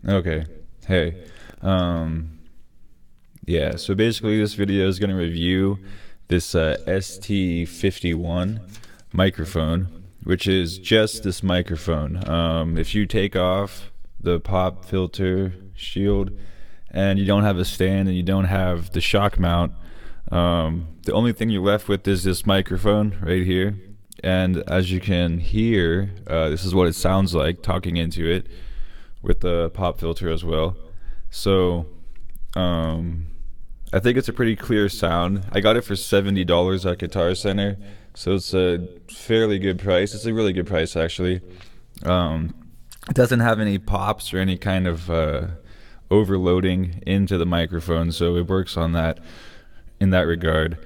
Okay. Hey. Um, yeah, so basically this video is going to review this ST51 microphone, which is just this microphone. If you take off the pop filter shield and you don't have a stand and you don't have the shock mount, the only thing you're left with is this microphone right here. And as you can hear, this is what it sounds like talking into it with the pop filter as well. So, I think it's a pretty clear sound. I got it for $70 at Guitar Center, so it's a fairly good price. It's a really good price, actually. Um, it doesn't have any pops or any kind of overloading into the microphone, so it works on that in that regard.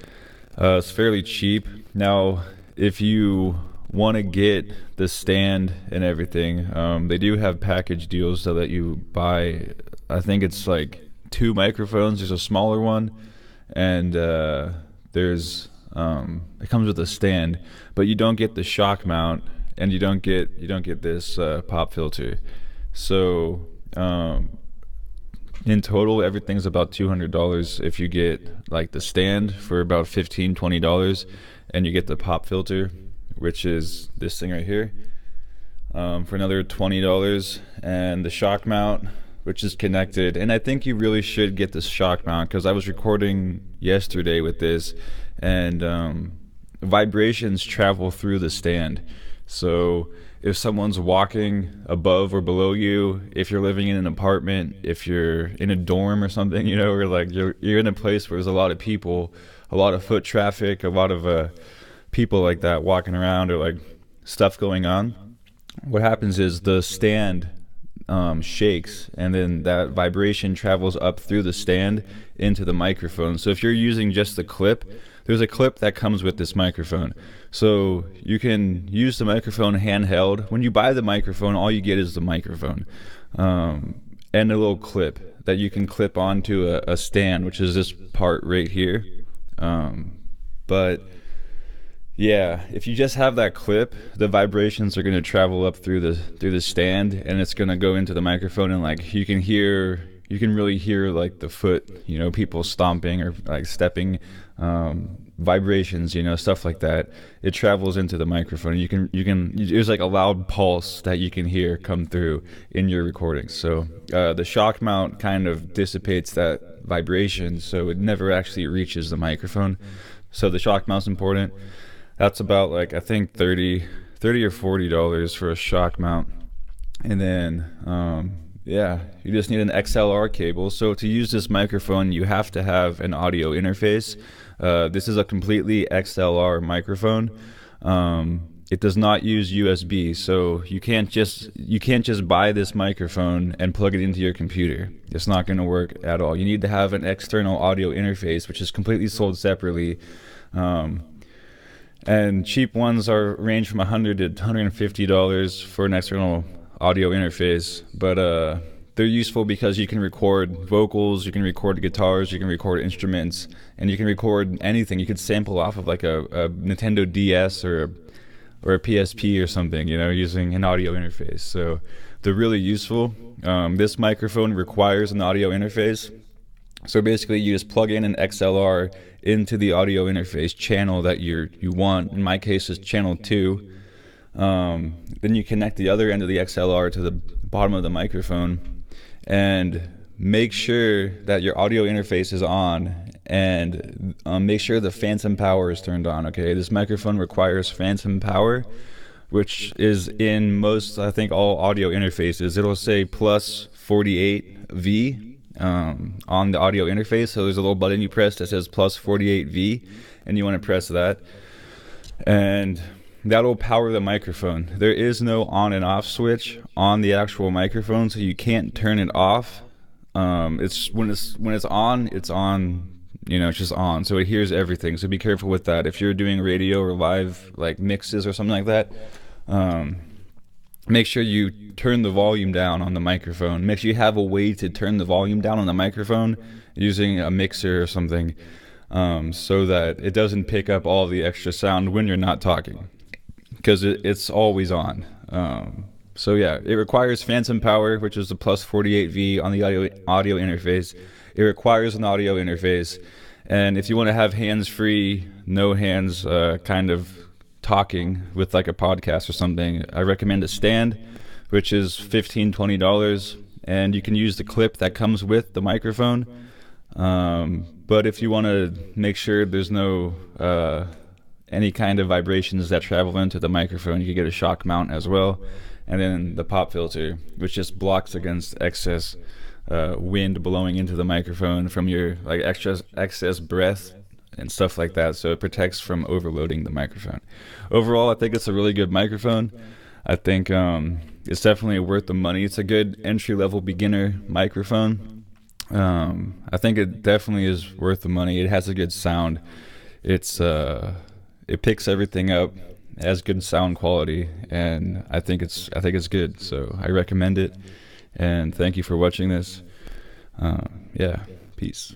It's fairly cheap. Now, if you want to get the stand and everything, they do have package deals so that you buy, I think it's like two microphones. There's a smaller one, and there's it comes with a stand, but you don't get the shock mount, and you don't get this pop filter. So in total, everything's about $200 if you get like the stand for about $15-20, and you get the pop filter, which is this thing right here, for another $20, and the shock mount, which is connected. And I think you really should get this shock mount, because I was recording yesterday with this, and vibrations travel through the stand. So if someone's walking above or below you, if you're living in an apartment, if you're in a dorm or something, or like you're in a place where there's a lot of people, a lot of foot traffic, a lot of people like that walking around, or like stuff going on, what happens is the stand shakes, and then that vibration travels up through the stand into the microphone. So if you're using just the clip, there's a clip that comes with this microphone, so you can use the microphone handheld. When you buy the microphone, all you get is the microphone, and a little clip that you can clip onto a stand, which is this part right here. But yeah, if you just have that clip, the vibrations are going to travel up through the stand, and it's going to go into the microphone, and like you can really hear like the foot, people stomping or like stepping, vibrations, stuff like that. It travels into the microphone. There's like a loud pulse that you can hear come through in your recordings. So the shock mount kind of dissipates that vibration, so it never actually reaches the microphone. So the shock mount's important. That's about like, I think $30 or $40 for a shock mount. And then yeah, you just need an XLR cable. So to use this microphone, you have to have an audio interface. This is a completely XLR microphone. It does not use USB, so you can't just buy this microphone and plug it into your computer. It's not going to work at all. You need to have an external audio interface, which is completely sold separately. And cheap ones range from $100 to $150 for an external audio interface, but they're useful because you can record vocals, you can record guitars, you can record instruments, and you can record anything. You could sample off of like a Nintendo DS or a PSP or something, using an audio interface. So they're really useful. This microphone requires an audio interface. So basically, you just plug in an XLR into the audio interface channel that you want. In my case, is channel 2. Then you connect the other end of the XLR to the bottom of the microphone, and make sure that your audio interface is on, and make sure the phantom power is turned on. Okay, this microphone requires phantom power, which is in most, I think, all audio interfaces. It'll say plus 48V on the audio interface. So there's a little button you press that says plus 48V, and you want to press that, and that'll power the microphone. There is no on and off switch on the actual microphone, so you can't turn it off. It's when it's on, it's on. It's just on, so it hears everything. So be careful with that. If you're doing radio or live like mixes or something like that, make sure you turn the volume down on the microphone. Make sure you have a way to turn the volume down on the microphone using a mixer or something, so that it doesn't pick up all the extra sound when you're not talking, because it's always on. So yeah, it requires phantom power, which is the plus 48V on the audio interface. It requires an audio interface, and if you want to have hands-free, no hands, kind of talking with like a podcast or something, I recommend a stand, which is $15-20, and you can use the clip that comes with the microphone. But if you want to make sure there's no any kind of vibrations that travel into the microphone, you can get a shock mount as well. And then the pop filter, which just blocks against excess wind blowing into the microphone from your like excess breath and stuff like that. So it protects from overloading the microphone. Overall, I think it's a really good microphone. I think it's definitely worth the money. It's a good entry-level beginner microphone. I think it definitely is worth the money. It has a good sound. It picks everything up. It has good sound quality, and I think it's good. So I recommend it. And thank you for watching this. Yeah, peace.